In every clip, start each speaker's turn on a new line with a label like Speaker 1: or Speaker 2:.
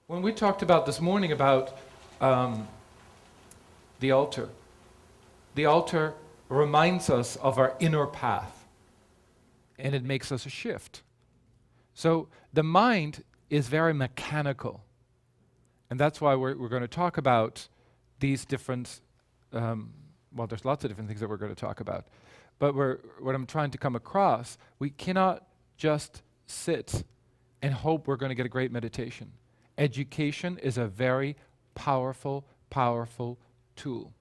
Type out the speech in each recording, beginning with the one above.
Speaker 1: When we talked about this morning about um, the altar reminds us of our inner path, and it makes us a shift. So the mind is very mechanical, and that's why we're going to talk about these different, well, there's lots of different things that we're going to talk about. But what I'm trying to come across, we cannot just sit and hope we're going to get a great meditation. Education is a very powerful, powerful tool.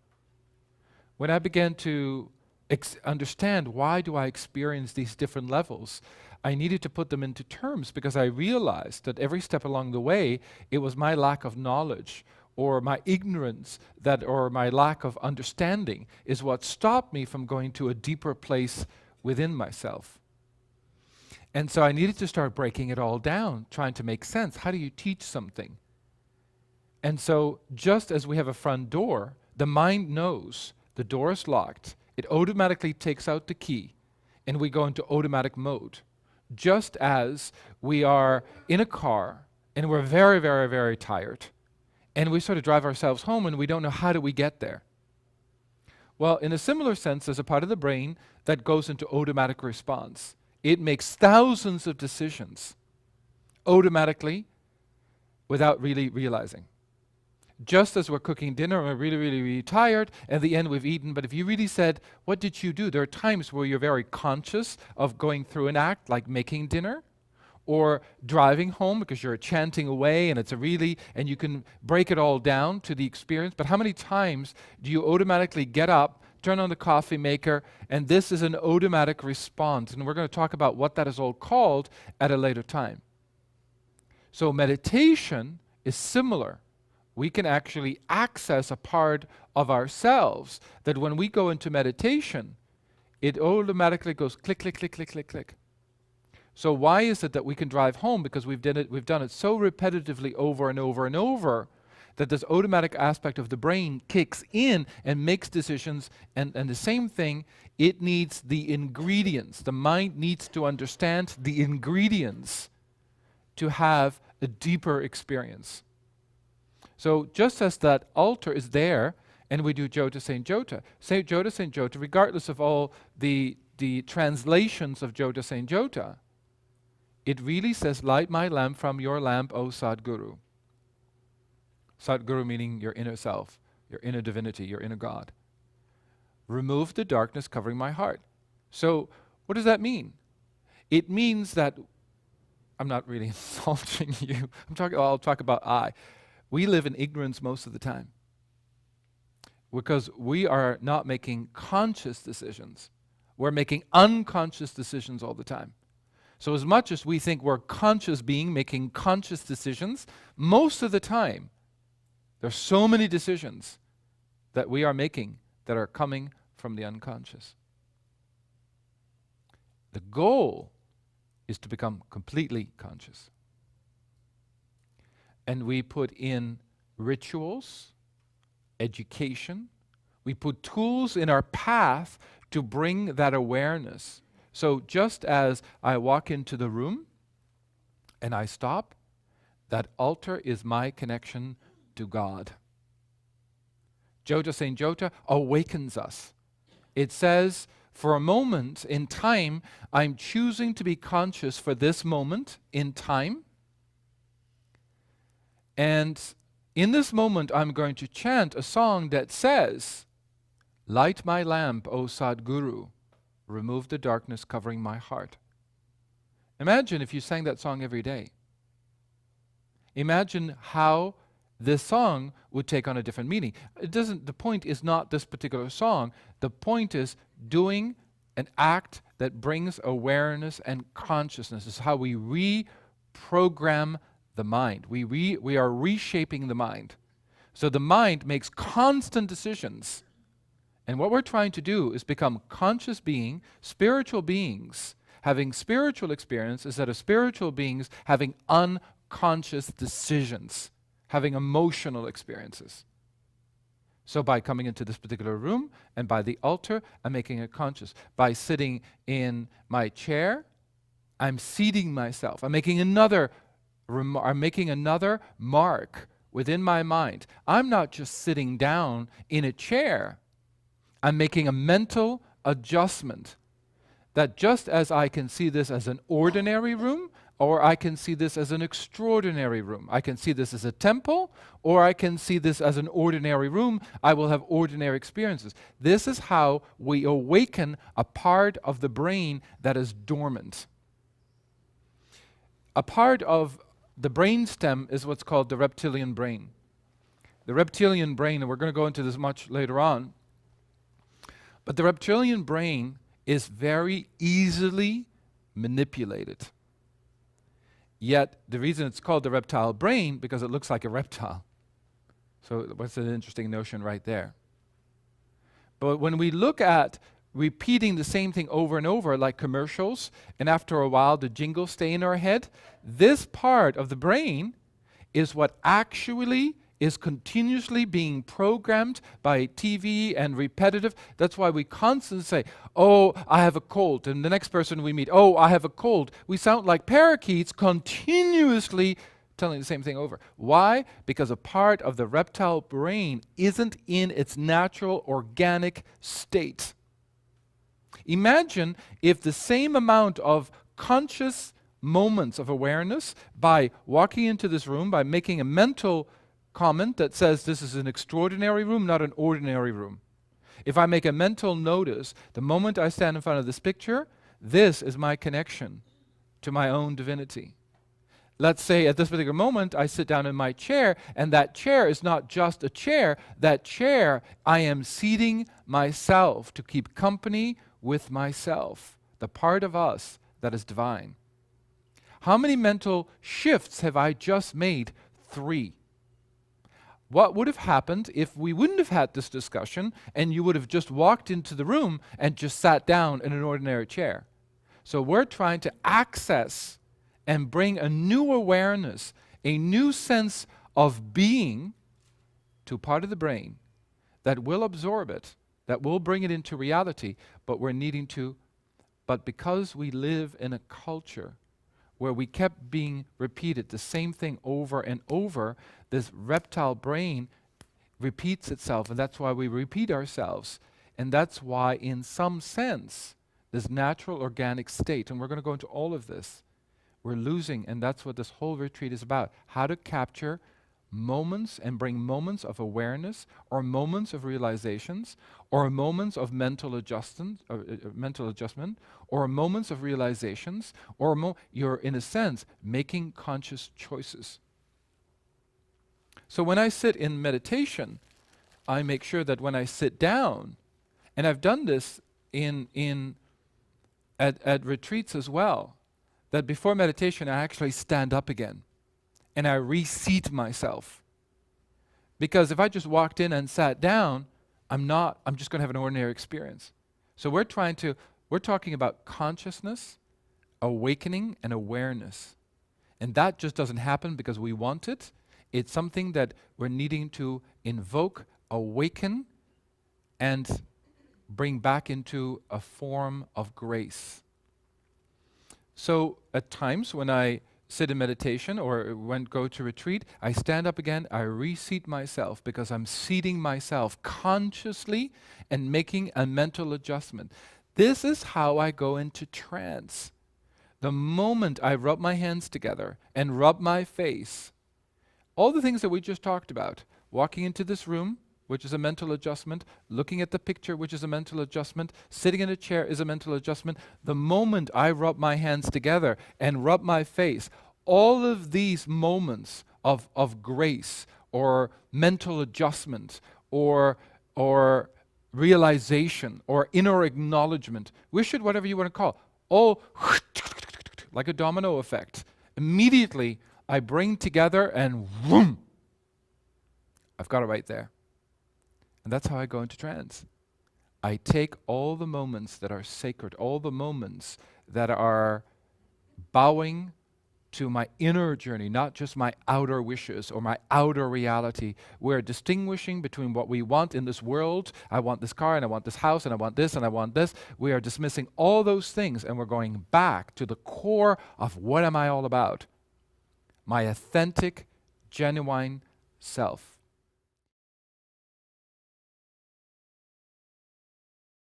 Speaker 1: When I began to understand why do I experience these different levels, I needed to put them into terms because I realized that every step along the way, it was my lack of knowledge or my ignorance or my lack of understanding is what stopped me from going to a deeper place within myself. And so I needed to start breaking it all down, trying to make sense. How do you teach something? And so just as we have a front door, the mind knows the door is locked. It automatically takes out the key, and we go into automatic mode. Just as we are in a car, and we're very, very, very tired, and we sort of drive ourselves home, and we don't know how do we get there. Well, in a similar sense, there's a part of the brain that goes into automatic response. It makes thousands of decisions automatically without really realizing. Just as we're cooking dinner and we're really, really, really tired, at the end we've eaten, but if you really said, what did you do? There are times where you're very conscious of going through an act like making dinner or driving home because you're chanting away and and you can break it all down to the experience. But how many times do you automatically get up, turn on the coffee maker, and this is an automatic response? And we're going to talk about what that is all called at a later time. So meditation is similar. We can actually access a part of ourselves that when we go into meditation, it automatically goes click, click, click, click, click, click. So why is it that we can drive home? Because we've done it so repetitively over and over and over that this automatic aspect of the brain kicks in and makes decisions. And the same thing, it needs the ingredients. The mind needs to understand the ingredients to have a deeper experience. So just as that altar is there, and we do Jota Saint Jota, regardless of all the translations of Jota Saint Jota, it really says, light my lamp from your lamp, O Sadguru. Sadguru meaning your inner self, your inner divinity, your inner God. Remove the darkness covering my heart. So what does that mean? It means that, I'm not really insulting you, I'll talk about I. We live in ignorance most of the time because we are not making conscious decisions. We're making unconscious decisions all the time. So as much as we think we're conscious being making conscious decisions, most of the time there's so many decisions that we are making that are coming from the unconscious. The goal is to become completely conscious. And we put in rituals, education. We put tools in our path to bring that awareness. So just as I walk into the room and I stop, that altar is my connection to God. Jota Saint Jota awakens us. It says, for a moment in time, I'm choosing to be conscious for this moment in time. And in this moment, I'm going to chant a song that says, light my lamp, O Sadguru, remove the darkness covering my heart. Imagine if you sang that song every day. Imagine how this song would take on a different meaning. The point is not this particular song. The point is doing an act that brings awareness and consciousness. This is how we reprogram the mind. We are reshaping the mind. So the mind makes constant decisions. And what we're trying to do is become conscious being, spiritual beings, having spiritual experience instead of spiritual beings having unconscious decisions, having emotional experiences. So by coming into this particular room and by the altar, I'm making it conscious. By sitting in my chair, I'm seating myself. I'm making another I'm making another mark within my mind. I'm not just sitting down in a chair. I'm making a mental adjustment that just as I can see this as an ordinary room, or I can see this as an extraordinary room. I can see this as a temple, or I can see this as an ordinary room. I will have ordinary experiences. This is how we awaken a part of the brain that is dormant. A part of the brain stem is what's called the reptilian brain. The reptilian brain, and we're going to go into this much later on, but the reptilian brain is very easily manipulated. Yet, the reason it's called the reptile brain, because it looks like a reptile. So what's an interesting notion right there? But when we look at repeating the same thing over and over, like commercials, and after a while the jingles stay in our head, this part of the brain is what actually is continuously being programmed by TV and repetitive. That's why we constantly say, oh, I have a cold. And the next person we meet, oh, I have a cold. We sound like parakeets continuously telling the same thing over. Why? Because a part of the reptile brain isn't in its natural organic state. Imagine if the same amount of conscious moments of awareness, by walking into this room, by making a mental comment that says this is an extraordinary room, not an ordinary room. If I make a mental notice, the moment I stand in front of this picture, this is my connection to my own divinity. Let's say at this particular moment I sit down in my chair, and that chair is not just a chair. That chair, I am seating myself to keep company with myself, the part of us that is divine. How many mental shifts have I just made? 3. What would have happened if we wouldn't have had this discussion and you would have just walked into the room and just sat down in an ordinary chair? So we're trying to access and bring a new awareness, a new sense of being to part of the brain that will absorb it, that will bring it into reality, but because we live in a culture where we kept being repeated the same thing over and over, this reptile brain repeats itself, and that's why we repeat ourselves. And that's why, in some sense, this natural organic state, and we're going to go into all of this, we're losing, and that's what this whole retreat is about. How to capture moments and bring moments of awareness, or moments of realizations, or moments of mental adjustment, or moments of realizations, or you're, in a sense, making conscious choices. So when I sit in meditation, I make sure that when I sit down, and I've done this at retreats as well, that before meditation I actually stand up again and I reseat myself. Because if I just walked in and sat down, I'm just going to have an ordinary experience. So we're talking about consciousness, awakening, and awareness. And that just doesn't happen because we want it. It's something that we're needing to invoke, awaken, and bring back into a form of grace. So at times when I sit in meditation or go to retreat, I stand up again, I reseat myself because I'm seating myself consciously and making a mental adjustment. This is how I go into trance. The moment I rub my hands together and rub my face, all the things that we just talked about, walking into this room, which is a mental adjustment, looking at the picture, which is a mental adjustment, sitting in a chair is a mental adjustment. The moment I rub my hands together and rub my face, all of these moments of grace or mental adjustment or realization or inner acknowledgement, wish it whatever you want to call, all like a domino effect. Immediately I bring together and whoom, I've got it right there. And that's how I go into trance. I take all the moments that are sacred, all the moments that are bowing to my inner journey, not just my outer wishes or my outer reality. We're distinguishing between what we want in this world. I want this car, and I want this house, and I want this, and I want this. We are dismissing all those things, and we're going back to the core of what am I all about? my authentic, genuine self.